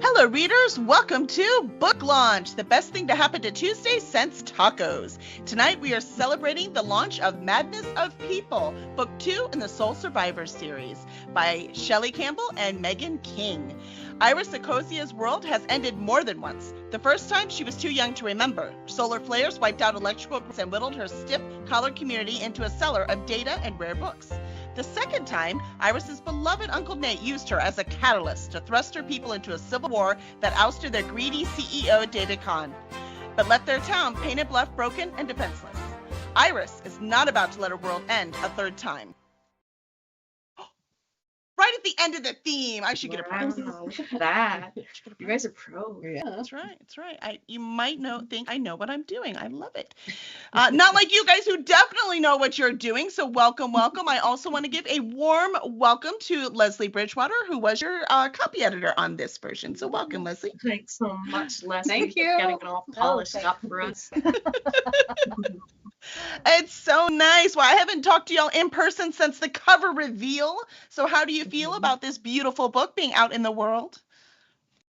Hello, readers. Welcome to Book Launch, the best thing to happen to Tuesday since tacos. Tonight, we are celebrating the launch of Madness of People, Book 2 in the Soul Survivors series by Shelley Campbell and Megan King. Iris Ecosia's world has ended more than once. The first time, she was too young to remember. Solar flares wiped out electrical grids and whittled her stiff-collared community into a cellar of data and rare books. The second time, Iris's beloved Uncle Nate used her as a catalyst to thrust her people into a civil war that ousted their greedy CEO, David Kahn, but left their town painted bluff, broken, and defenseless. Iris is not about to let her world end a third time. Right at the end of the theme. I should get a prize. Look at that. You guys are pros. Yeah, that's right. That's right. You might think I know what I'm doing. I love it. Not like you guys who definitely know what you're doing. So welcome. I also want to give a warm welcome to Leslie Bridgewater, who was your copy editor on this version. So welcome, Leslie. Thanks so much, Leslie. Thank you. Getting it all polished up for us. It's so nice. Well, I haven't talked to y'all in person since the cover reveal. So how do you feel about this beautiful book being out in the world?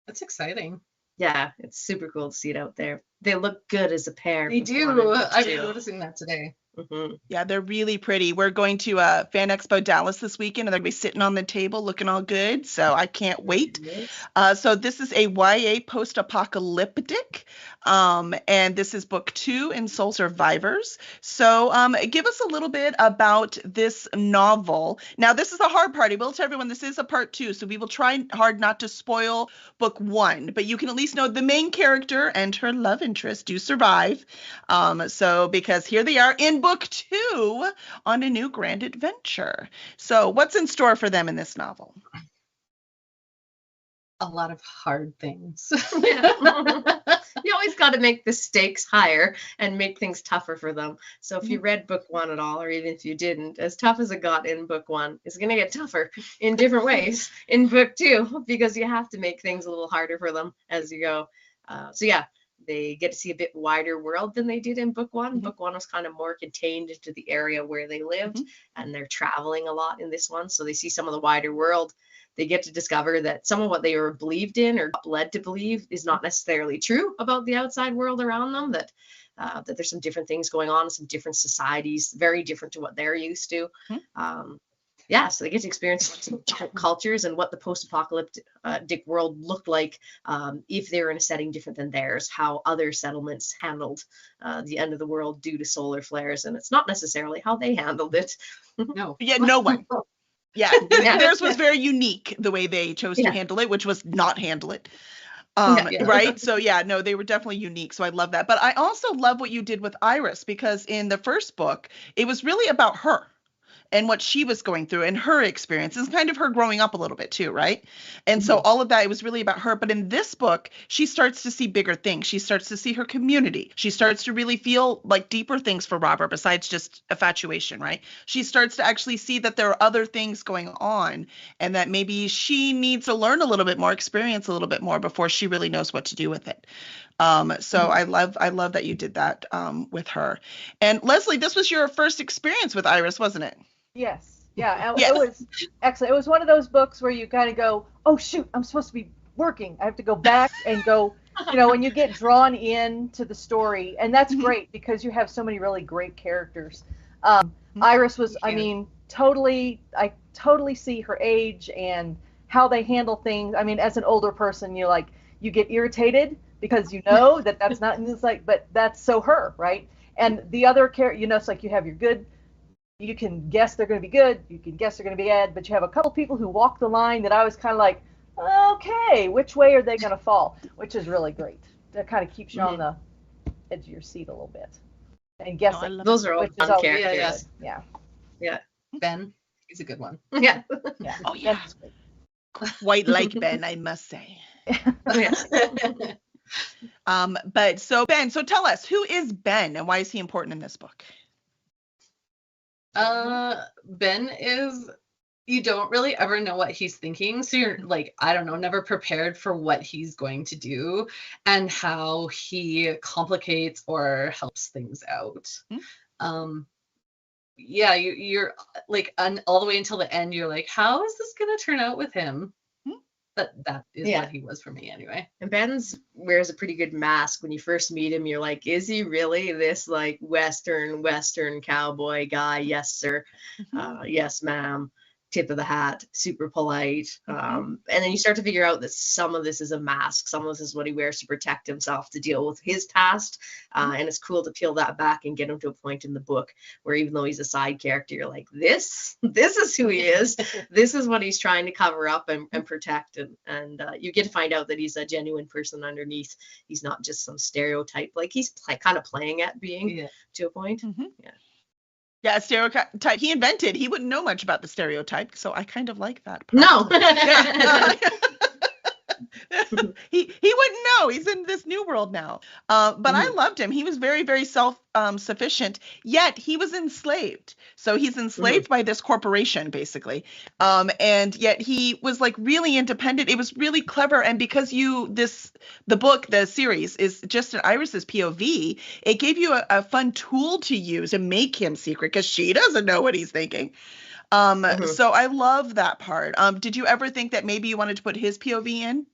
That's exciting. Yeah, it's super cool to see it out there. They look good as a pair. They do. I've been noticing that today. Mm-hmm. Yeah, they're really pretty. We're going to Fan Expo Dallas this weekend, and they're going to be sitting on the table looking all good. So I can't wait. So this is a YA post-apocalyptic, and this is book 2 in Soul Survivors. So give us a little bit about this novel. Now, this is a hard part. I will tell everyone this is a part 2, so we will try hard not to spoil book 1, but you can at least know the main character and her love interest do survive. So because here they are in book 2 on a new grand adventure. So what's in store for them in this novel? A lot of hard things. You always got to make the stakes higher and make things tougher for them. So if you read book 1 at all, or even if you didn't, as tough as it got in book 1, it's going to get tougher in different ways in book 2, because you have to make things a little harder for them as you go. So yeah, they get to see a bit wider world than they did in book 1. Mm-hmm. Book 1 was kind of more contained into the area where they lived, and they're traveling a lot in this one. So they see some of the wider world. They get to discover that some of what they were believed in or led to believe is not necessarily true about the outside world around them, that there's some different things going on in some different societies, very different to what they're used to. So they get to experience some different cultures and what the post-apocalyptic world looked like if they were in a setting different than theirs, how other settlements handled the end of the world due to solar flares. And it's not necessarily how they handled it. No. Yeah, no one. Yeah, theirs was very unique, the way they chose to handle it, which was not handle it. Right? So yeah, no, they were definitely unique. So I love that. But I also love what you did with Iris, because in the first book, it was really about her and what she was going through and her experience, and kind of her growing up a little bit too, right? And so all of that, it was really about her. But in this book, she starts to see bigger things. She starts to see her community. She starts to really feel like deeper things for Robert besides just infatuation, right? She starts to actually see that there are other things going on, and that maybe she needs to learn a little bit more, experience a little bit more before she really knows what to do with it. So I love that you did that with her. And Leslie, this was your first experience with Iris, wasn't it? Yes. Yeah. It was excellent. It was one of those books where you kind of go, oh, shoot, I'm supposed to be working. I have to go back and go, when you get drawn into the story. And that's great because you have so many really great characters. Iris was, I totally see her age and how they handle things. I mean, as an older person, you get irritated because that's not, it's like, but that's so her, right? And the other character, it's like you have your good. You can guess they're going to be good. You can guess they're going to be bad. But you have a couple people who walk the line that I was kind of like, okay, which way are they going to fall? Which is really great. That kind of keeps you on the edge of your seat a little bit. And guessing. Those are all fun characters. Yeah. Ben, he's a good one. Yeah. Oh, yeah. Quite like Ben, I must say. But so Ben, so tell us, who is Ben and why is he important in this book? Ben is, you don't really ever know what he's thinking. So you're like, I don't know, never prepared for what he's going to do and how he complicates or helps things out. You're like, all the way until the end, you're like, how is this going to turn out with him? But that is what he was for me anyway. And Ben's wears a pretty good mask. When you first meet him, you're like, is he really this like Western cowboy guy? Yes, sir. Yes, ma'am. Tip of the hat, super polite. And then you start to figure out that some of this is a mask. Some of this is what he wears to protect himself, to deal with his past. And it's cool to peel that back and get him to a point in the book where even though he's a side character, you're like, this is who he is. This is what he's trying to cover up and protect. And you get to find out that he's a genuine person underneath. He's not just some stereotype. Like he's kind of playing at being to a point. Yeah, a stereotype he invented. He wouldn't know much about the stereotype, so I kind of like that part. No. He wouldn't know. He's in this new world now. But I loved him. He was very, very self-sufficient, yet he was enslaved. So he's enslaved by this corporation, basically. And yet he was like really independent. It was really clever. And because the series is just an Iris's POV, it gave you a fun tool to use to make him secret, because she doesn't know what he's thinking. So I love that part. Did you ever think that maybe you wanted to put his POV in?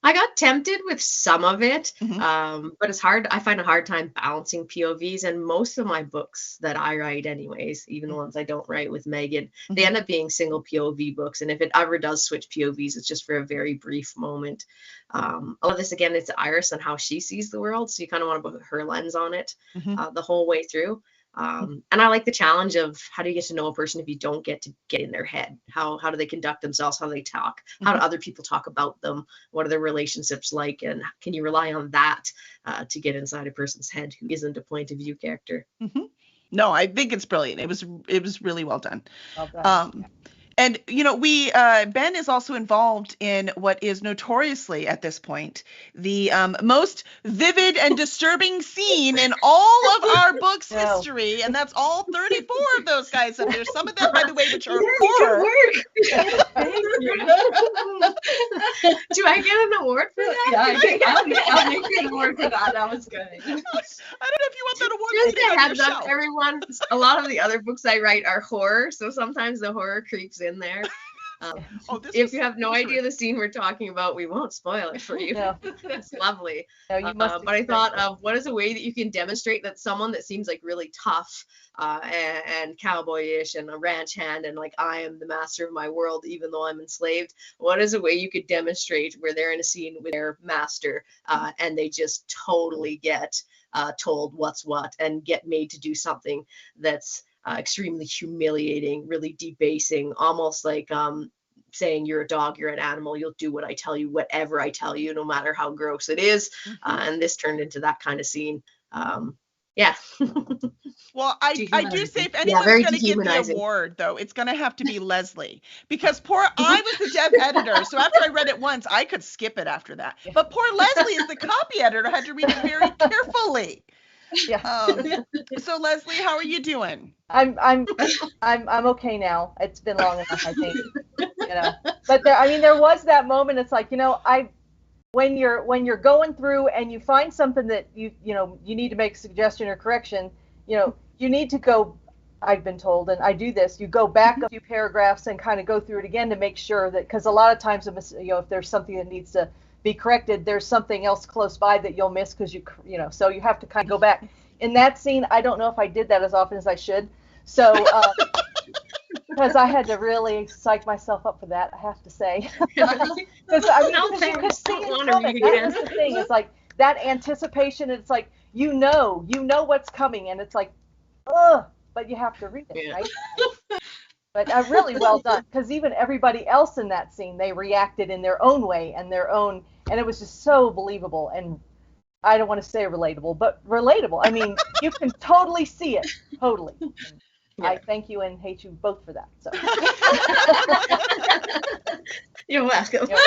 I got tempted with some of it, but it's hard. I find a hard time balancing POVs, and most of my books that I write anyways, even the ones I don't write with Megan, they end up being single POV books. And if it ever does switch POVs, it's just for a very brief moment. A lot of this, again, it's Iris and how she sees the world. So you kind of want to put her lens on it the whole way through. And I like the challenge of how do you get to know a person if you don't get to get in their head? How do they conduct themselves? How do they talk? How do other people talk about them? What are their relationships like? And can you rely on that to get inside a person's head who isn't a point of view character? No, I think it's brilliant. It was really well done. Well done. And, Ben is also involved in what is notoriously at this point the most vivid and disturbing scene in all of our books' history. And that's all 34 of those guys. And there's some of them, by the way, which are horror. Do I get an award for that? Yeah, I'll make you an award for that. That was good. I don't know if you want that award. Just a heads up, everyone. A lot of the other books I write are horror. So sometimes the horror creeps in there. If you have no idea the scene we're talking about, we won't spoil it for you. No. It's lovely. No, but I thought of what is a way that you can demonstrate that someone that seems like really tough and cowboyish and a ranch hand and like I am the master of my world even though I'm enslaved. What is a way you could demonstrate where they're in a scene with their master and they just totally get told what's what and get made to do something that's extremely humiliating, really debasing, almost like saying you're a dog, you're an animal, you'll do what I tell you, whatever I tell you, no matter how gross it is. And this turned into that kind of scene. Well, I do say if anyone's going to get the award, though, it's going to have to be Leslie, because I was the dev editor, so after I read it once, I could skip it after that. But poor Leslie is the copy editor, had to read it very carefully. Yeah. So Leslie, how are you doing? I'm okay now. It's been long enough, I think. But there was that moment. It's like, when you're going through and you find something that you need to make a suggestion or correction, you need to go. I've been told, and I do this. You go back a few paragraphs and kind of go through it again to make sure that, because a lot of times, if there's something that needs to be corrected, there's something else close by that you'll miss because so you have to kind of go back. In that scene, I don't know if I did that as often as I should, so because I had to really psych myself up for that, I have to say. Because you could see it coming. That was the thing. It's like that anticipation. It's like you know what's coming, and it's like, but you have to read it, right? But really well done, because even everybody else in that scene, they reacted in their own way and it was just so believable. And I don't want to say relatable, but relatable. I mean, you can totally see it, totally. Yeah. I thank you and hate you both for that. So. You're welcome. Well,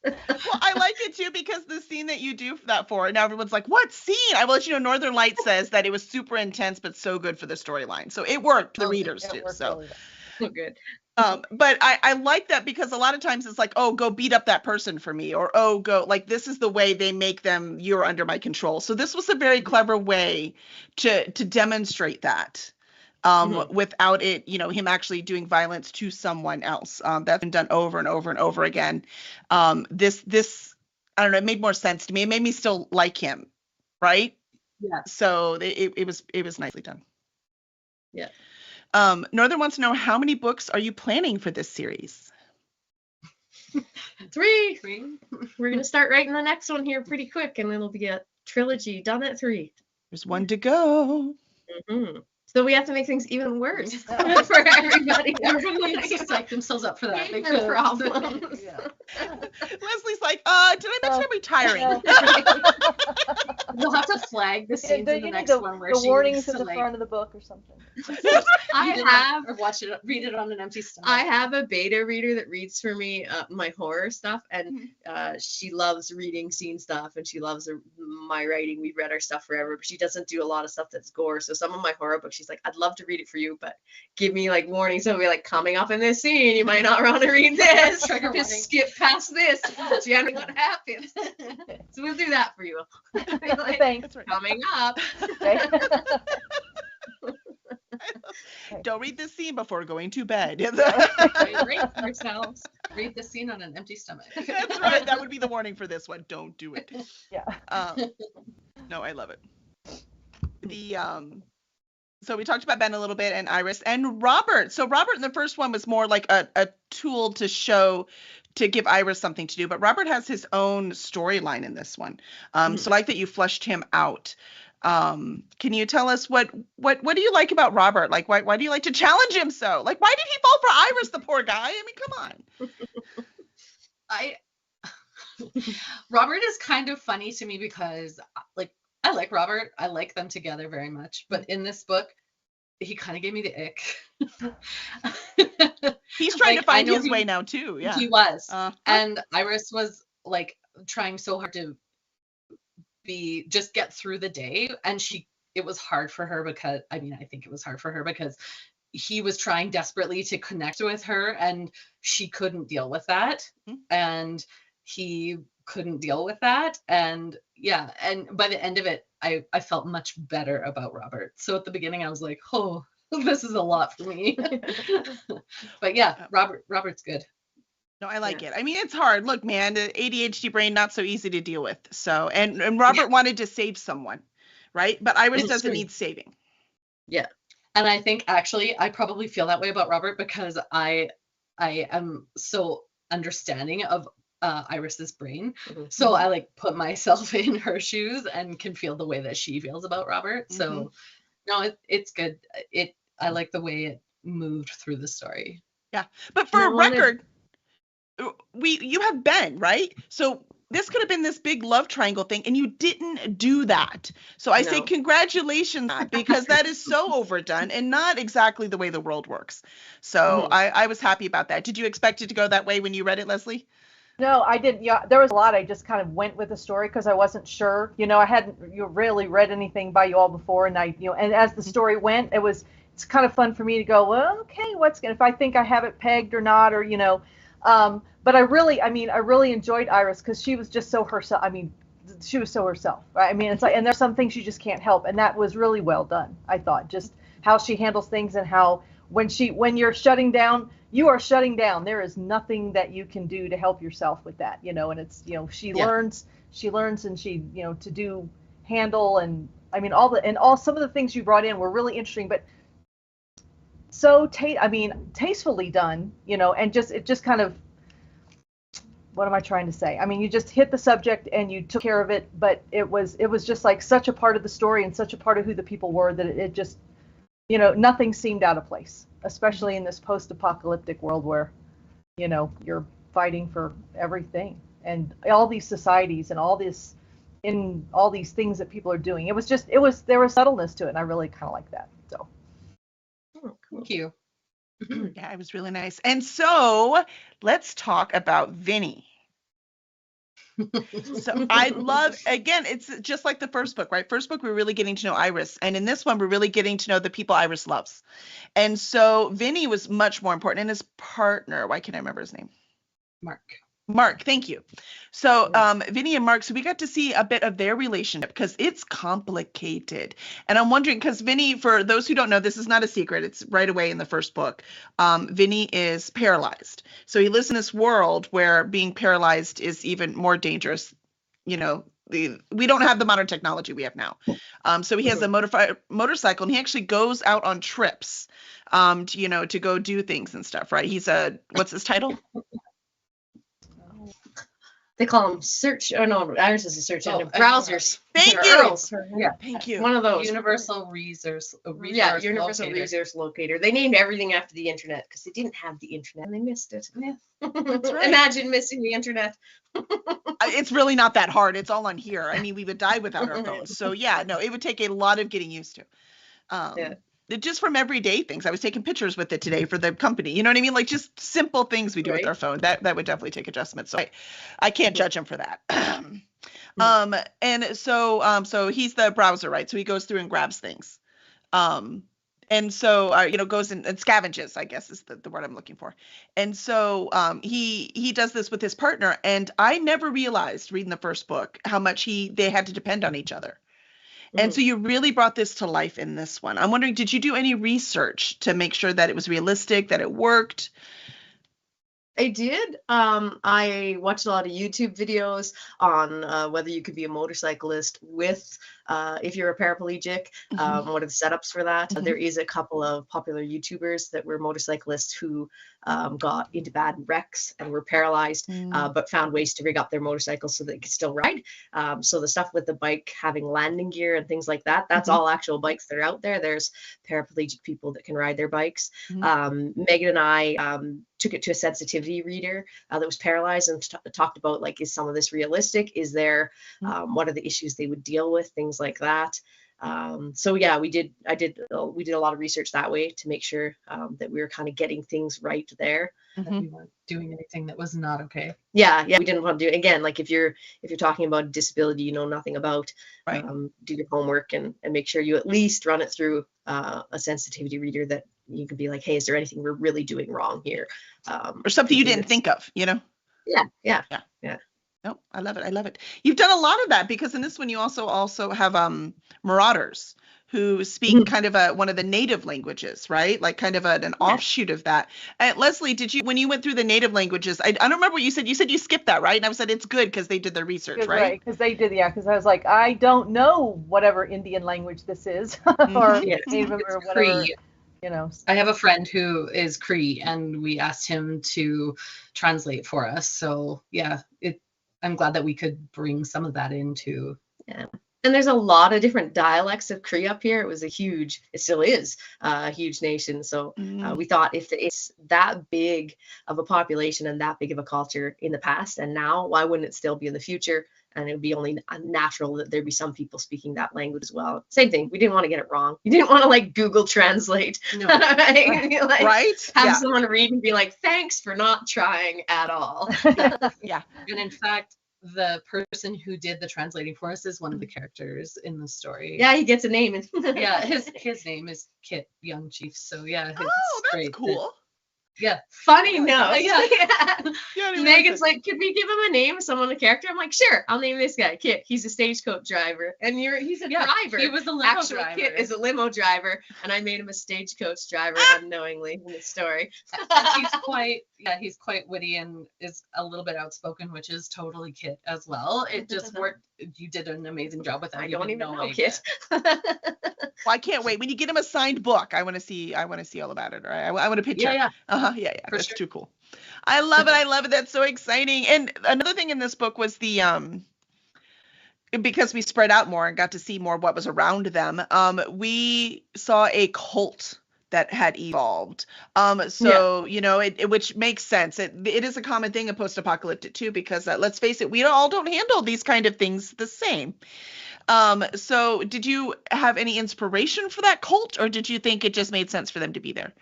I like it too, because the scene that you do that for, now everyone's like, what scene? I will let you know, Northern Lights says that it was super intense, but so good for the storyline. So it worked for the readers too. So good. But I like that, because a lot of times it's like, oh, go beat up that person for me, or oh, go, like, this is the way they make them, you're under my control. So this was a very clever way to demonstrate that. without it, him actually doing violence to someone else. That's been done over and over and over again. This, I don't know, it made more sense to me. It made me still like him, right? Yeah. So it was nicely done. Yeah. Northern wants to know, how many books are you planning for this series? 3. We're gonna start writing the next one here pretty quick, and it'll be a trilogy done at 3. There's one to go. So we have to make things even worse for everybody. Everyone needs to psych themselves up for that. Their problems. Leslie's like, did I mention I'm retiring? We'll have to flag the scenes in the next one where the she warnings at the front of the book or something. Read it on an empty stomach. I have a beta reader that reads for me my horror stuff, and she loves reading scene stuff, and she loves my writing. We've read our stuff forever, but she doesn't do a lot of stuff that's gore. So some of my horror books, she's like, I'd love to read it for you, but give me like warnings. So it'll be like, coming up in this scene, you might not want to read this. Trigger Just warning. skip past this. Generally what happens. So we'll do that for you. Like, Thanks. coming up. Okay. Don't read this scene before going to bed. Rate ourselves. Read the scene on an empty stomach. That's right. That would be the warning for this one. Don't do it. Yeah. No, I love it. So we talked about Ben a little bit, and Iris and Robert. So Robert in the first one was more like a tool to give Iris something to do, but Robert has his own storyline in this one. So I like that you fleshed him out. Can you tell us what do you like about Robert? Like, why do you like to challenge him so? Like, why did he fall for Iris, the poor guy? I mean, come on. Robert is kind of funny to me because, like, I like Robert. I like them together very much. But in this book, he kind of gave me the ick. He's trying to find his way now too. Yeah, he was. And Iris was like trying so hard to just get through the day, and it was hard for her because I think it was hard for her because he was trying desperately to connect with her, and she couldn't deal with that, and he couldn't deal with that, and by the end of it, I felt much better about Robert. So at the beginning I was like, oh, this is a lot for me. But yeah, Robert's good. No, I like it. I mean, it's hard. Look, man, the ADHD brain, not so easy to deal with. So, and Robert wanted to save someone, right? But Iris doesn't need saving. Yeah. And I think actually I probably feel that way about Robert because I am so understanding of Iris's brain. So I like put myself in her shoes and can feel the way that she feels about Robert. So no, it's good. I like the way it moved through the story. Yeah. But for a record, you have Ben, right? So this could have been this big love triangle thing, and you didn't do that. So I say congratulations, because that is so overdone and not exactly the way the world works. So I was happy about that. Did you expect it to go that way when you read it, Leslie? No, I didn't. Yeah, there was a lot. I just kind of went with the story because I wasn't sure. I hadn't really read anything by you all before, and and as the story went, it's kind of fun for me to go, well, okay, if I think I have it pegged or not, or but I really enjoyed Iris because she was just so herself. I mean, she was so herself, right? I mean, it's like, and there's some things you just can't help, and that was really well done. I thought just how she handles things and how when you're shutting down, you are shutting down. There is nothing that you can do to help yourself with that, and it's, she learns and she, to handle, and I mean, some of the things you brought in were really interesting, but so tastefully done, and it just kind of, what am I trying to say? I mean, you just hit the subject and you took care of it, but it was just like such a part of the story and such a part of who the people were that it just, nothing seemed out of place, especially in this post-apocalyptic world where, you're fighting for everything and all these societies and all these things that people are doing. There was subtleness to it, and I really kind of like that. So. Oh, cool. Thank you. Yeah, it was really nice. And so let's talk about Vinny. So I love, again, it's just like the first book, right? First book, we're really getting to know Iris. And in this one, we're really getting to know the people Iris loves. And so Vinny was much more important. And his partner, why can't I remember his name? Mark. Mark, thank you. So, Vinny and Mark, so we got to see a bit of their relationship because it's complicated. And I'm wondering, because Vinny, for those who don't know, this is not a secret. It's right away in the first book. Vinny is paralyzed. So he lives in this world where being paralyzed is even more dangerous. You know, we don't have the modern technology we have now. So he has a motorcycle, and he actually goes out on trips, to go do things and stuff, right? He's what's his title? They call them search. Oh no, Iris is a search engine. Browsers. Thank you. Earls. Yeah. Thank you. One of those. Universal resource Universal locator. Resource Locator. They named everything after the internet because they didn't have the internet and they missed it. Yeah. That's right. Imagine missing the internet. It's really not that hard. It's all on here. I mean, we would die without our phones. So yeah, no, it would take a lot of getting used to. Just from everyday things. I was taking pictures with it today for the company. You know what I mean? Like just simple things we do with our phone. That would definitely take adjustment. So I can't judge him for that. And so he's the browser, right? So he goes through and grabs things. And so goes and scavenges, I guess is the word I'm looking for. And so he does this with his partner, and I never realized reading the first book how much they had to depend on each other. And so you really brought this to life in this one. I'm wondering, did you do any research to make sure that it was realistic, that it worked? I did. I watched a lot of YouTube videos on whether you could be a motorcyclist with, if you're a paraplegic, what are the setups for that? There is a couple of popular YouTubers that were motorcyclists who got into bad wrecks and were paralyzed, but found ways to rig up their motorcycles so they could still ride. So the stuff with the bike having landing gear and things like that, that's all actual bikes that are out there. There's paraplegic people that can ride their bikes. Megan and I took it to a sensitivity reader that was paralyzed and talked about, like, is some of this realistic? Is there, what are the issues they would deal with? Things like that. So yeah, we did a lot of research that way to make sure that we were kind of getting things right there. We weren't doing anything that was not okay. Yeah, we didn't want to do, again, like if you're talking about a disability you know nothing about, do your homework and make sure you at least run it through a sensitivity reader that you can be like, hey, is there anything we're really doing wrong here? Or something you didn't think of, Yeah. No, I love it. I love it. You've done a lot of that because in this one you also have marauders who speak kind of one of the native languages, right? Like kind of an offshoot of that. Leslie, when you went through the native languages, I don't remember what you said. You said you skipped that, right? And I said it's good because they did their research, right? Right, because they did, because I was like, I don't know whatever Indian language this is, or Native or whatever. Cree. I have a friend who is Cree, and we asked him to translate for us. So yeah, I'm glad that we could bring some of that into. Yeah. And there's a lot of different dialects of Cree up here. It still is a huge nation. So we thought if it's that big of a population and that big of a culture in the past and now, why wouldn't it still be in the future? And it would be only natural that there'd be some people speaking that language as well. Same thing. We didn't want to get it wrong. You didn't want to like Google Translate. No. Have someone read and be like, thanks for not trying at all. Yeah. And in fact, the person who did the translating for us is one of the characters in the story. Yeah, he gets a name. Yeah, his name is Kit Young Chief. So yeah, that's great. Cool. Yeah. Funny note. Yeah. Megan's like, could we give him a name, someone, a character? I'm like, sure, I'll name this guy Kit. He's a stagecoach driver. And he's a driver. He was a limo driver. Kit is a limo driver, and I made him a stagecoach driver unknowingly in the story. He's quite witty and is a little bit outspoken, which is totally Kit as well. It just worked. You did an amazing job with that. I don't even know Kit. Well, I can't wait. When you get him a signed book, I want to see all about it. Right? I want a picture. Yeah. Yeah. That's too cool. I love it. That's so exciting. And another thing in this book was the because we spread out more and got to see more what was around them. We saw a cult that had evolved. Which makes sense. It is a common thing in post-apocalyptic too, because let's face it, we all don't handle these kind of things the same. So did you have any inspiration for that cult, or did you think it just made sense for them to be there?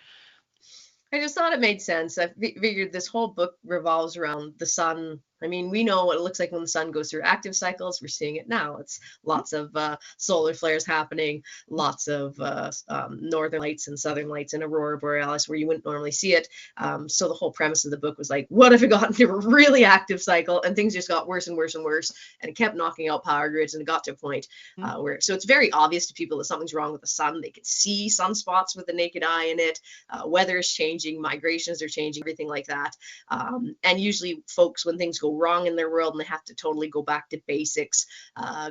I just thought it made sense. I figured this whole book revolves around the sun I mean, we know what it looks like when the sun goes through active cycles. We're seeing it now. It's lots of solar flares happening, lots of northern lights and southern lights and aurora borealis where you wouldn't normally see it. So the whole premise of the book was like, what if it got into a really active cycle and things just got worse and worse and worse, and it kept knocking out power grids, and it got to a point where, so it's very obvious to people that something's wrong with the sun. They can see sunspots with the naked eye in it. Weather is changing, migrations are changing, everything like that. And usually folks, when things go wrong in their world and they have to totally go back to basics,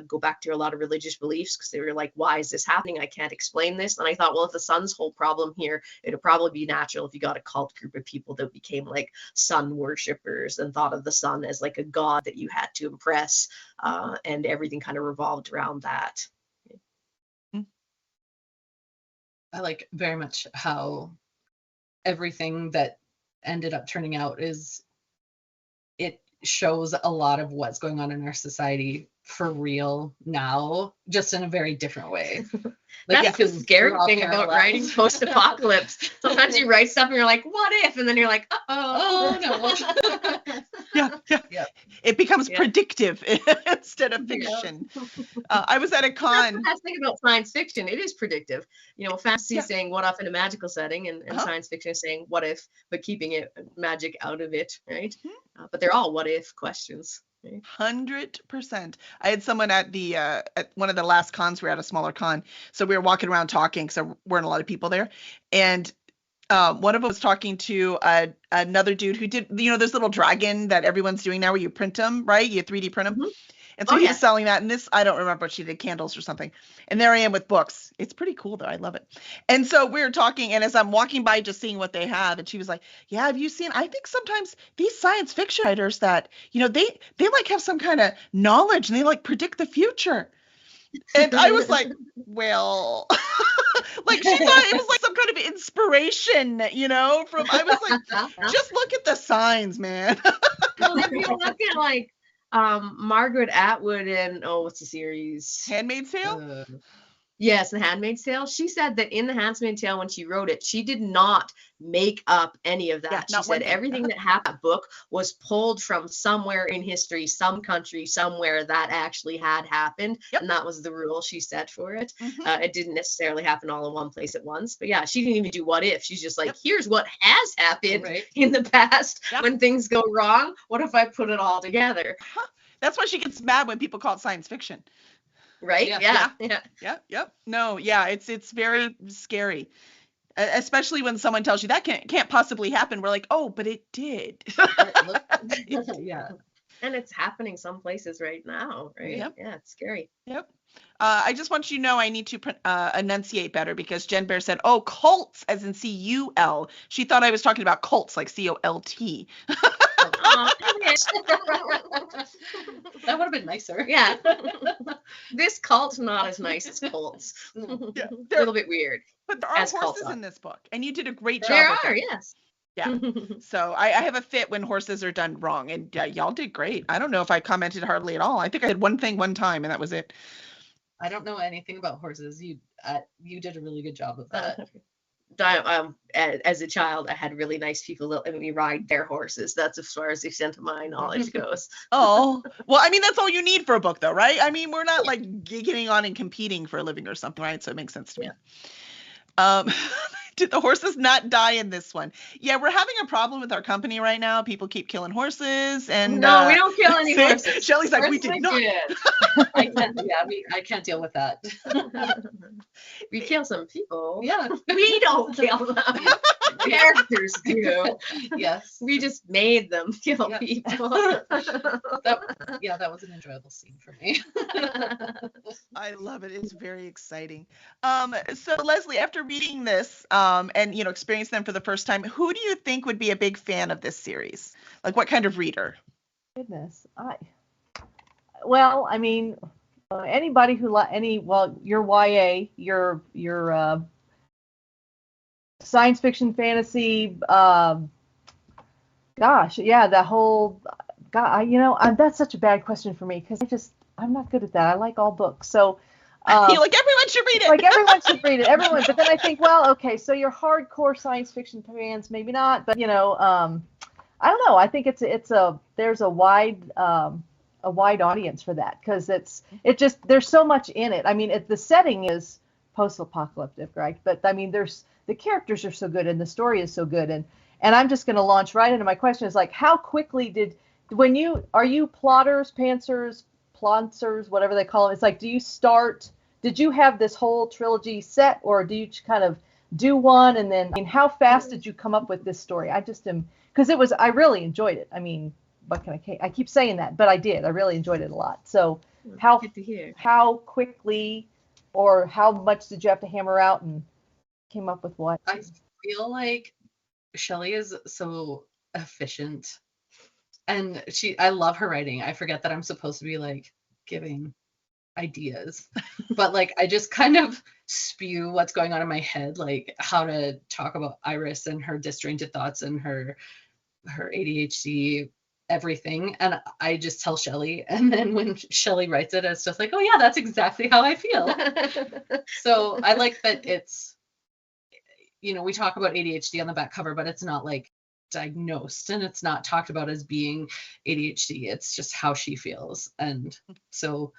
go back to a lot of religious beliefs, because they were like, why is this happening? I can't explain this. And I thought, well, if the sun's whole problem here, it'd probably be natural if you got a cult group of people that became like sun worshippers and thought of the sun as like a god that you had to impress, and everything kind of revolved around that. I like very much how everything that ended up turning out is, it shows a lot of what's going on in our society for real now, just in a very different way. Like, that's the scary thing about writing post-apocalypse. Sometimes you write stuff and you're like, what if? And then you're like, oh no. Yeah. It becomes predictive instead of fiction. I was at a con. That's the best thing about science fiction. It is predictive. You know, fantasy is saying what if in a magical setting, and science fiction is saying what if, but keeping it magic out of it, right? But they're all what if questions. 100%. I had someone at the at one of the last cons. We were at a smaller con, so we were walking around talking, so there weren't a lot of people there, and one of them was talking to another dude who did, you know, this little dragon that everyone's doing now where you print them, right? You 3D print them. And so he was selling that, and this, I don't remember, she did candles or something. And there I am with books. It's pretty cool though. I love it. And so we were talking, and as I'm walking by just seeing what they have, and she was like, yeah, have you seen, I think sometimes these science fiction writers that, you know, they like have some kind of knowledge and they like predict the future. And I was like, well, like she thought it was like some kind of inspiration, you know, from, I was like, just look at the signs, man. Well, if you look at like Margaret Atwood and what's the series? Handmaid's Tale? Yes, The Handmaid's Tale. She said that in The Handmaid's Tale, when she wrote it, she did not make up any of that. Yeah, she said everything that happened in that book was pulled from somewhere in history, some country, somewhere that actually had happened. And that was the rule she set for it. It didn't necessarily happen all in one place at once. But yeah, she didn't even do what if. She's just like, here's what has happened in the past when things go wrong. What if I put it all together? That's why she gets mad when people call it science fiction. Right? Yep. No, yeah, it's very scary. Especially when someone tells you that can't possibly happen. We're like, oh, but it did. Yeah. And it's happening some places right now, right? Yep. Yeah, it's scary. Yep. I just want you to know I need to enunciate better, because Jen Bear said, oh, cults, as in C-U-L. She thought I was talking about cults, like C-O-L-T. That would have been nicer. Yeah. This cult's not as nice as cults. Yeah, a little bit weird. But there are horses in this book, and you did a great job. There are, yes. Yeah. So I have a fit when horses are done wrong, and y'all did great. I don't know if I commented hardly at all. I think I had one thing one time, and that was it. I don't know anything about horses. You did a really good job of that. As a child, I had really nice people that let me ride their horses. That's as far as the extent of my knowledge goes. Oh, well, I mean, that's all you need for a book, though, right? I mean, we're not like getting on and competing for a living or something, right? So it makes sense to me. Did the horses not die in this one? Yeah, we're having a problem with our company right now. People keep killing horses, and no, we don't kill any horses. Shelly's like, we did not. I can't deal with that. We kill some people. Yeah, we don't kill them. Characters do. Yes, we just made them kill people. That was an enjoyable scene for me. I love it. It's very exciting. So Leslie, after reading this, and you know, experience them for the first time, who do you think would be a big fan of this series? Like, what kind of reader? Goodness, I mean, anybody who your YA, your science fiction, fantasy, the whole. God, that's such a bad question for me, because I'm not good at that. I like all books, so. Like everyone should read it. Like everyone should read it. Everyone. But then I think, well, okay, so your hardcore science fiction fans, maybe not. But I don't know. I think there's a wide audience for that, because there's so much in it. I mean, the setting is post-apocalyptic, right? But I mean, the characters are so good and the story is so good, and I'm just going to launch right into my question is like, how quickly are you plotters, pantsers, ploncers, whatever they call it? It's like, did you have this whole trilogy set, or do you kind of do one and then, I mean, how fast did you come up with this story? I just am, because I really enjoyed it. I mean, what can I keep saying that, but I did. I really enjoyed it a lot. So how quickly or how much did you have to hammer out and came up with what? I feel like Shelley is so efficient, and I love her writing. I forget that I'm supposed to be like giving ideas, but like I just kind of spew what's going on in my head, like how to talk about Iris and her disjointed thoughts and her ADHD, everything, and I just tell Shelley, and then when Shelley writes it, it's just like, oh yeah, that's exactly how I feel. So I like that it's, we talk about ADHD on the back cover, but it's not like diagnosed, and it's not talked about as being ADHD. It's just how she feels. And so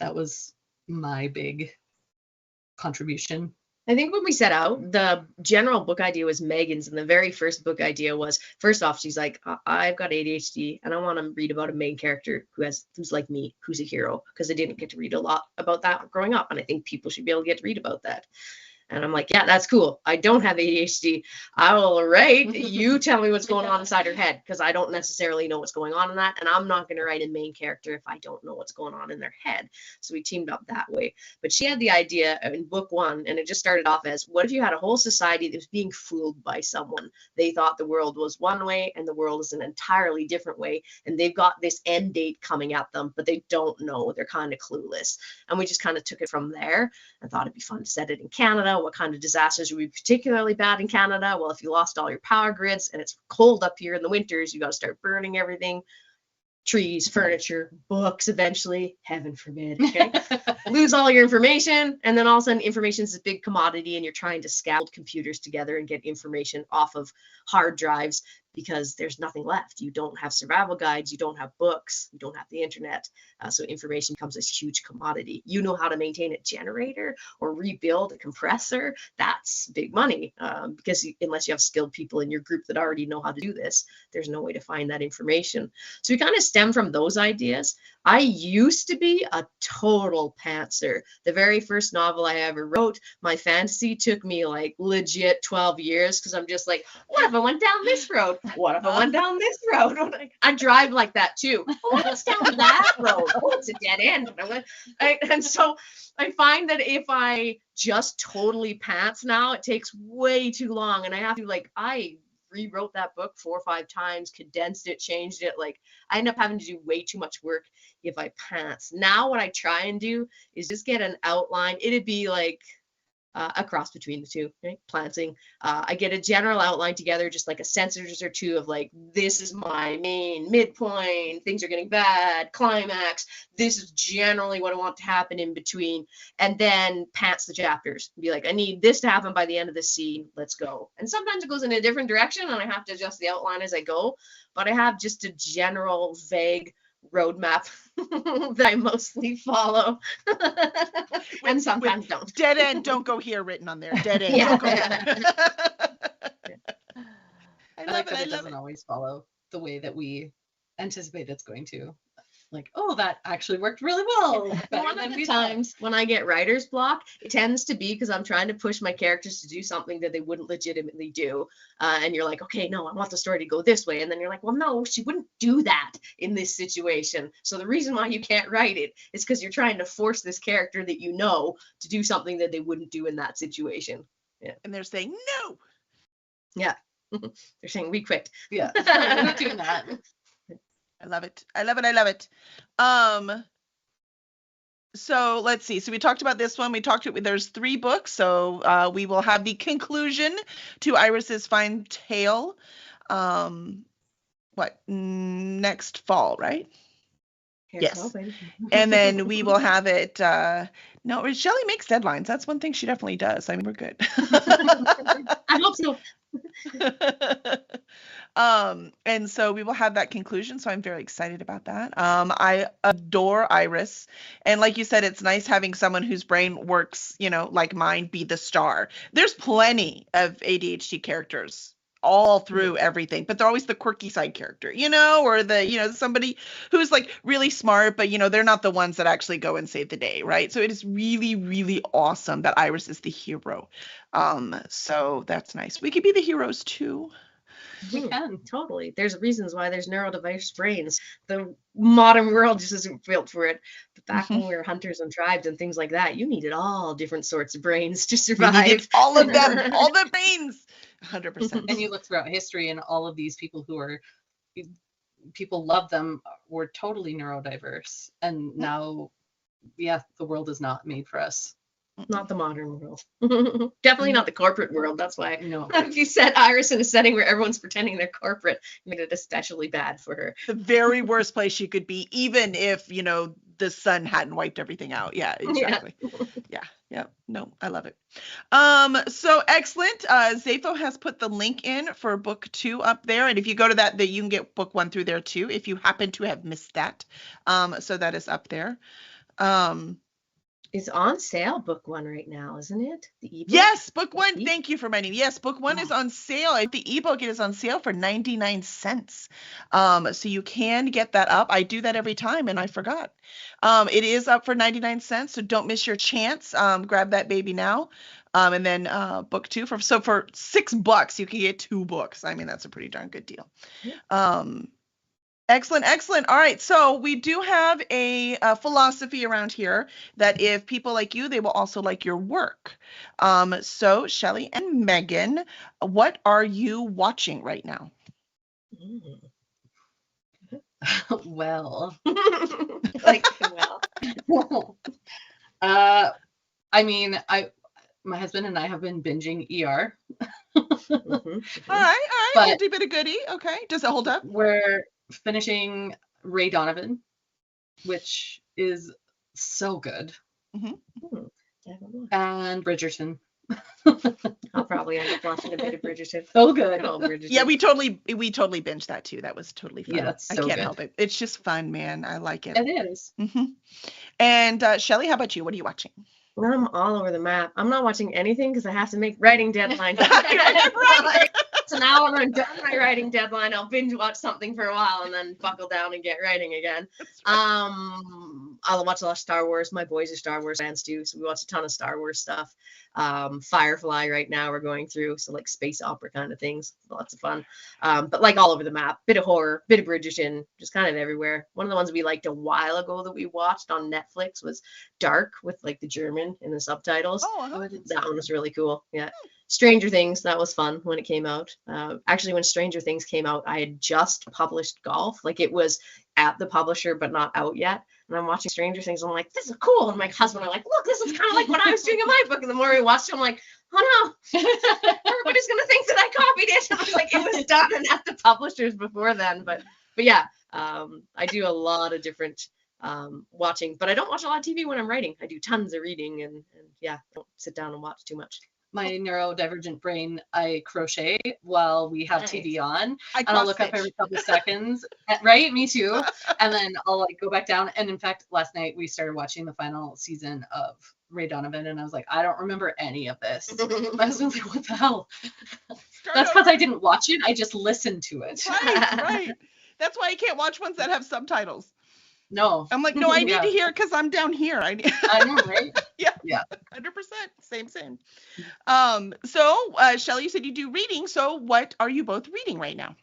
that was my big contribution. I think when we set out, the general book idea was Megan's, and the very first book idea was, first off, she's like, I've got ADHD and I want to read about a main character who's like me, who's a hero, because I didn't get to read a lot about that growing up, and I think people should be able to get to read about that. And I'm like, yeah, that's cool. I don't have ADHD. I will write. You tell me what's going on inside her head, because I don't necessarily know what's going on in that. And I'm not going to write a main character if I don't know what's going on in their head. So we teamed up that way. But she had the idea in book one, and it just started off as, what if you had a whole society that was being fooled by someone? They thought the world was one way and the world is an entirely different way. And they've got this end date coming at them, but they don't know. They're kind of clueless. And we just kind of took it from there and thought it'd be fun to set it in Canada. What kind of disasters would be particularly bad in Canada? Well, if you lost all your power grids and it's cold up here in the winters, you got to start burning everything. Trees, furniture, books, eventually, heaven forbid, okay? Lose all your information, and then all of a sudden information is a big commodity, and you're trying to scaffold computers together and get information off of hard drives because there's nothing left. You don't have survival guides, you don't have books, you don't have the internet, so information becomes this huge commodity. You know how to maintain a generator or rebuild a compressor, that's big money, because unless you have skilled people in your group that already know how to do this, there's no way to find that information. So we kind of stem from those ideas. I used to be a total pantser. The very first novel I ever wrote, my fantasy took me like legit 12 years, because I'm just like, what if I went down this road? What if I went down this road? I drive like that too. What's down that road? Oh, it's a dead end. And so I find that if I just totally pants now, it takes way too long, and I have to I rewrote that book 4 or 5 times, condensed it, changed it. Like, I end up having to do way too much work if I pants. Now what I try and do is just get an outline. It'd be like a cross between the two, right? Planting. I get a general outline together, just like a sentence or two of like, this is my main midpoint, things are getting bad, climax, this is generally what I want to happen in between, and then pants the chapters. Be like, I need this to happen by the end of the scene, let's go. And sometimes it goes in a different direction and I have to adjust the outline as I go, but I have just a general vague roadmap that I mostly follow. And sometimes don't. Dead end, don't go here written on there. Dead end, don't go here. I like that it doesn't always follow the way that we anticipate it's going to. Like, oh, that actually worked really well. One of the times when I get writer's block, it tends to be because I'm trying to push my characters to do something that they wouldn't legitimately do. And you're like, okay, no, I want the story to go this way. And then you're like, well, no, she wouldn't do that in this situation. So the reason why you can't write it is because you're trying to force this character that you know to do something that they wouldn't do in that situation. Yeah. And they're saying, no. Yeah. They're saying, we quit. Yeah. We're not doing that. I love it. I love it. I love it. So let's see. So we talked about this one. There's 3 books. So we will have the conclusion to Iris's fine tale. Next fall, right? Yes. And then we will have it. No, Shelley makes deadlines. That's one thing she definitely does. I mean, we're good. I hope so. And so we will have that conclusion. So I'm very excited about that. I adore Iris. And like you said, it's nice having someone whose brain works, like mine, be the star. There's plenty of ADHD characters all through everything, but they're always the quirky side character, or the, somebody who's like really smart, but they're not the ones that actually go and save the day, right? So it is really, really awesome that Iris is the hero. So that's nice. We could be the heroes too. We can, totally. There's reasons why there's neurodiverse brains. The modern world just isn't built for it. But back when we were hunters and tribes and things like that, you needed all different sorts of brains to survive. We needed all of them, all the brains. 100%. And you look throughout history, and all of these people people love them, were totally neurodiverse. And now, the world is not made for us. Not the modern world. Definitely not the corporate world. That's why No. If you set Iris in a setting where everyone's pretending they're corporate, you made it especially bad for her. The very worst place she could be, even if, the sun hadn't wiped everything out. Yeah, exactly. Yeah. No, I love it. So excellent. Zapho has put the link in for book 2 up there. And if you go to that, you can get book 1 through there too, if you happen to have missed that. So that is up there. It's on sale, book 1 right now, isn't it? The ebook? Yes, book 1. Thank you for reminding me. Yes, book 1 is on sale. The ebook, it is on sale for 99 cents. So you can get that up. I do that every time, and I forgot. It is up for 99 cents, so don't miss your chance. Grab that baby now. And then book 2 for $6, you can get 2 books. I mean, that's a pretty darn good deal. Excellent. All right. So we do have a philosophy around here that if people like you, they will also like your work. So Shelley and Megan, what are you watching right now? Well. I mean, my husband and I have been binging ER. All right. But Goodie bit of goodie. Okay. Does it hold up? We're finishing Ray Donovan, which is so good. And Bridgerton. I'll probably end up watching a bit of Bridgerton. So good. Bridgerton. Yeah, we totally binged that too. That was totally fun. Yeah, I can't help it. It's just fun, man. I like it. It is. And Shelley, how about you? What are you watching? I'm all over the map. I'm not watching anything because I have to make writing deadlines. So now when I'm done my writing deadline, I'll binge watch something for a while and then buckle down and get writing again. Right. I'll watch a lot of Star Wars. My boys are Star Wars fans too, so we watch a ton of Star Wars stuff. Firefly right now we're going through, so like space opera kind of things. Lots of fun. But like all over the map. Bit of horror, bit of Bridgerton, just kind of everywhere. One of the ones we liked a while ago that we watched on Netflix was Dark, with like the German in the subtitles. That one was really cool. Yeah. Stranger Things, that was fun when it came out. Actually, when Stranger Things came out, I had just published Golf. Like it was at the publisher, but not out yet. And I'm watching Stranger Things. I'm like, this is cool. And my husband are like, look, this is kind of like what I was doing in my book. And the more we watched it, I'm like, oh no, everybody's going to think that I copied it. And I was like, it was done and at the publishers before then. But yeah, I do a lot of different watching, but I don't watch a lot of TV when I'm writing. I do tons of reading and yeah, don't sit down and watch too much. My neurodivergent brain, I crochet while we have TV on, and I'll look up every couple of seconds. Right, me too. And then I'll like go back down. And in fact, last night we started watching the final season of Ray Donovan, and I was like, I don't remember any of this. My husband's like, what the hell? That's because I didn't watch it. I just listened to it. Right. That's why I can't watch ones that have subtitles. No. I'm like, no, I need to hear because I'm down here. I know, right? Yeah. 100%. Same. So, Shelley, you said you do reading. So what are you both reading right now?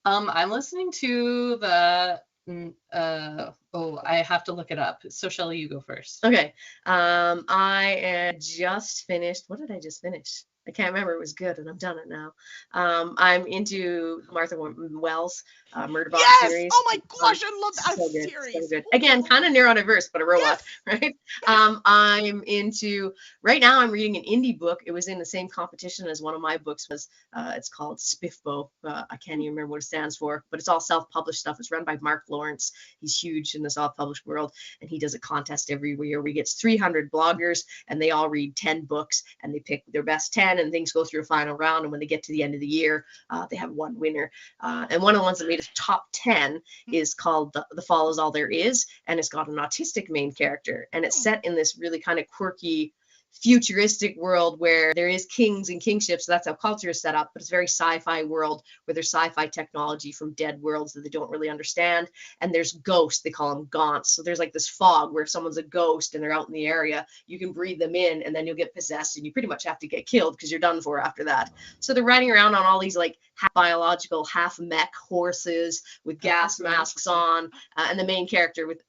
I'm listening to the I have to look it up. So Shelley, you go first. Okay. I just finished. What did I just finish? I can't remember. It was good, and I've done it now. I'm into Martha Wells Murder Box series. Oh my gosh, I love that series. So good. Again, kind of neurodiverse, but a robot, right? I'm into, right now I'm reading an indie book. It was in the same competition as one of my books was. It's called Spiffbo. I can't even remember what it stands for, but it's all self-published stuff. It's run by Mark Lawrence. He's huge in the self-published world, and he does a contest every year where he gets 300 bloggers, and they all read 10 books, and they pick their best 10. 10, and things go through a final round. And when they get to the end of the year, they have one winner. And one of the ones that made it top 10 is called The Fall Is All There Is, and it's got an autistic main character, and it's set in this really kind of quirky futuristic world where there is kings and kingships. So that's how culture is set up, but it's a very sci-fi world where there's sci-fi technology from dead worlds that they don't really understand. And there's ghosts, they call them gaunts. So there's like this fog where if someone's a ghost and they're out in the area, you can breathe them in and then you'll get possessed and you pretty much have to get killed because you're done for after that. So they're riding around on all these like half biological, half mech horses with gas masks on. And the main character with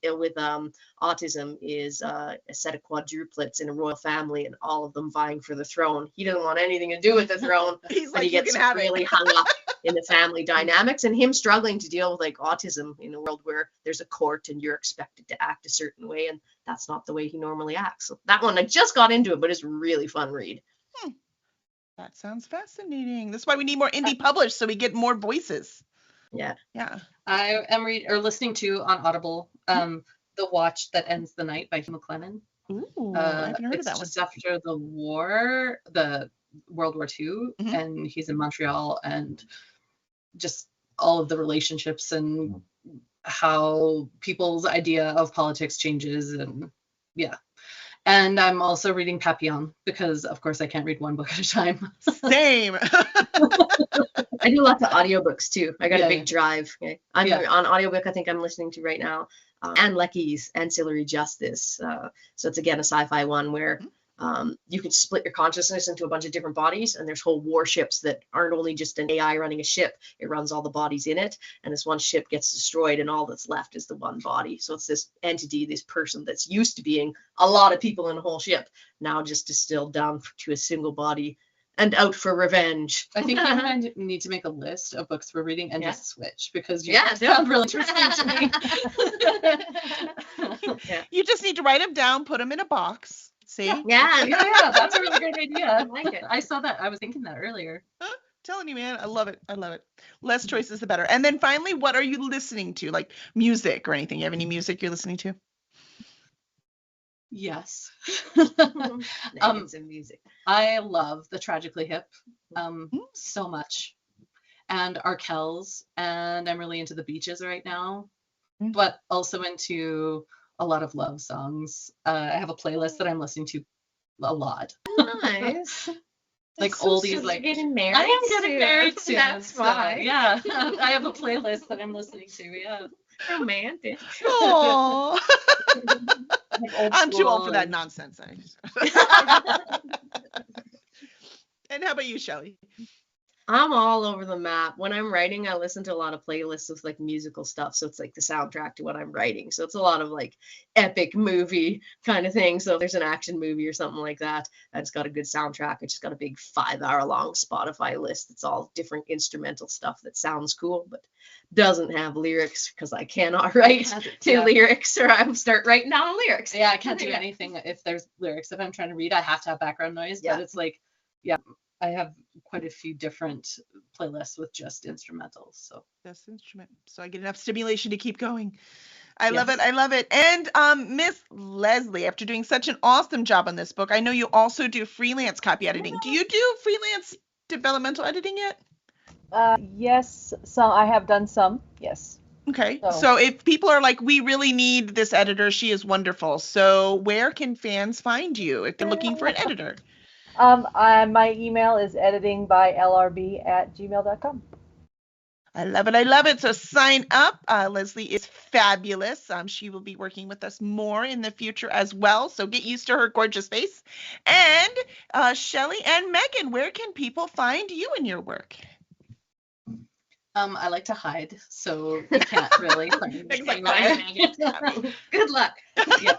autism is a set of quadruplets in a royal family, and all of them vying for the throne. He doesn't want anything to do with the throne. He's like, he gets really hung up in the family dynamics, and him struggling to deal with like autism in a world where there's a court and you're expected to act a certain way, and that's not the way he normally acts. So that one, I just got into it, but it's a really fun read. That sounds fascinating. That's why we need more indie published, so we get more voices. Yeah. I am listening to on Audible The Watch That Ends the Night by Hugh McLennan. Ooh, I haven't heard of that one. It's just after the war, the World War II, and he's in Montreal, and just all of the relationships and how people's idea of politics changes, and And I'm also reading Papillon because, of course, I can't read one book at a time. Same. I do lots of audiobooks too. I got a big drive. Okay. I'm on audiobook. I think I'm listening to right now. Anne Leckie's Ancillary Justice. So it's again a sci-fi one where you can split your consciousness into a bunch of different bodies, and there's whole warships that aren't only just an AI running a ship. It runs all the bodies in it, and this one ship gets destroyed, and all that's left is the one body. So it's this entity, this person that's used to being a lot of people in a whole ship, now just distilled down to a single body and out for revenge. I think you need to make a list of books we're reading and just switch, because you sound really interesting to me. You just need to write them down, put them in a box. See? Yeah, that's a really great idea. I like it. I saw that. I was thinking that earlier. Telling you, man, I love it. Less choices, the better. And then finally, what are you listening to? Like music or anything? You have any music you're listening to? Yes. Music. I love the Tragically Hip so much, and Arkells, and I'm really into the Beaches right now, but also into a lot of love songs. I have a playlist that I'm listening to a lot. Nice. Like oldies, like getting married. I am getting married soon. That's why. Yeah, I have a playlist that I'm listening to. Yeah. Romantic. Aww. I'm too old for that nonsense. And how about you, Shelley? I'm all over the map. When I'm writing, I listen to a lot of playlists with like musical stuff. So it's like the soundtrack to what I'm writing. So it's a lot of like epic movie kind of thing. So if there's an action movie or something like that, it's got a good soundtrack. It's just got a big 5-hour-long Spotify list. It's all different instrumental stuff that sounds cool, but doesn't have lyrics because I cannot write to lyrics, or I will start writing down lyrics. Yeah, I can't do anything if there's lyrics. If I'm trying to read, I have to have background noise. But it's like, I have quite a few different playlists with just instrumentals. So just instrument. So I get enough stimulation to keep going. I love it. I love it. And Miss Leslie, after doing such an awesome job on this book, I know you also do freelance copy editing. Do you do freelance developmental editing yet? Yes, I have done some. Yes. Okay. So if people are like, we really need this editor, she is wonderful. So where can fans find you if they're looking for an editor? My email is editingbylrb@gmail.com. I love it. I love it. So sign up. Leslie is fabulous. She will be working with us more in the future as well. So get used to her gorgeous face. And Shelley and Megan, where can people find you and your work? I like to hide, so you can't really find me. Good luck. Yeah.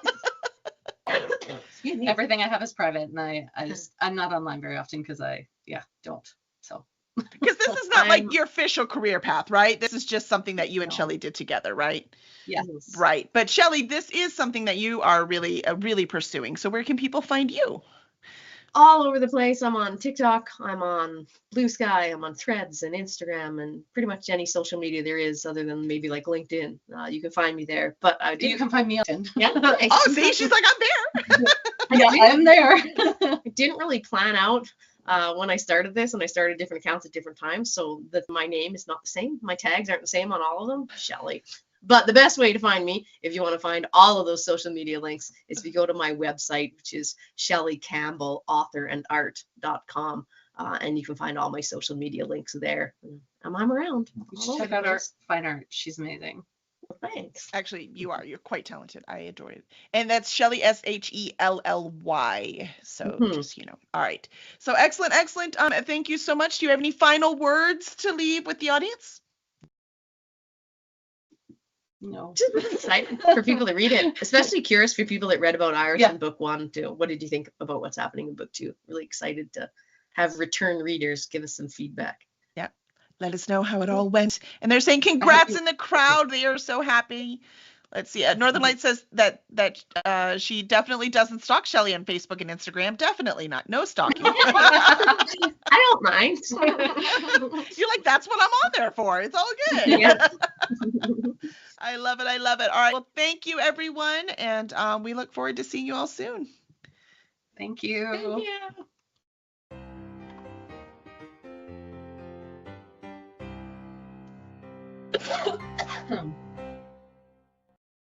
Everything I have is private, and I'm not online very often because I don't. So because this is not like your official career path, right? This is just something that you and Shelley did together, right? Yes. Right. But Shelley, this is something that you are really pursuing. So where can people find you? All over the place. I'm on TikTok, I'm on Blue Sky, I'm on Threads and Instagram, and pretty much any social media there is other than maybe like LinkedIn. You can find me there. But you can find me on LinkedIn. Yeah. Oh, see, she's like, I'm there. I'm there. I didn't really plan out when I started this, and I started different accounts at different times, so that my name is not the same. My tags aren't the same on all of them. Shelley. But the best way to find me, if you want to find all of those social media links, is if you go to my website, which is shelleycampbell.authorandart.com, and you can find all my social media links there. And I'm around. You should check out our fine art. She's amazing. Well, thanks. Actually, you're quite talented. I adore it. And that's Shelley, Shelley. So just, all right. So excellent. Thank you so much. Do you have any final words to leave with the audience? No. Just excited for people to read it, especially curious for people that read about Iris in book 1 too. What did you think about what's happening in book 2? Really excited to have return readers give us some feedback. Yeah. Let us know how it all went. And they're saying congrats in the crowd. They are so happy. Let's see. Northern Light says that she definitely doesn't stalk Shelley on Facebook and Instagram. Definitely not. No stalking. I don't mind. You're like, that's what I'm on there for. It's all good. Yeah. I love it. All right. Well, thank you, everyone. And we look forward to seeing you all soon. Thank you. Thank you.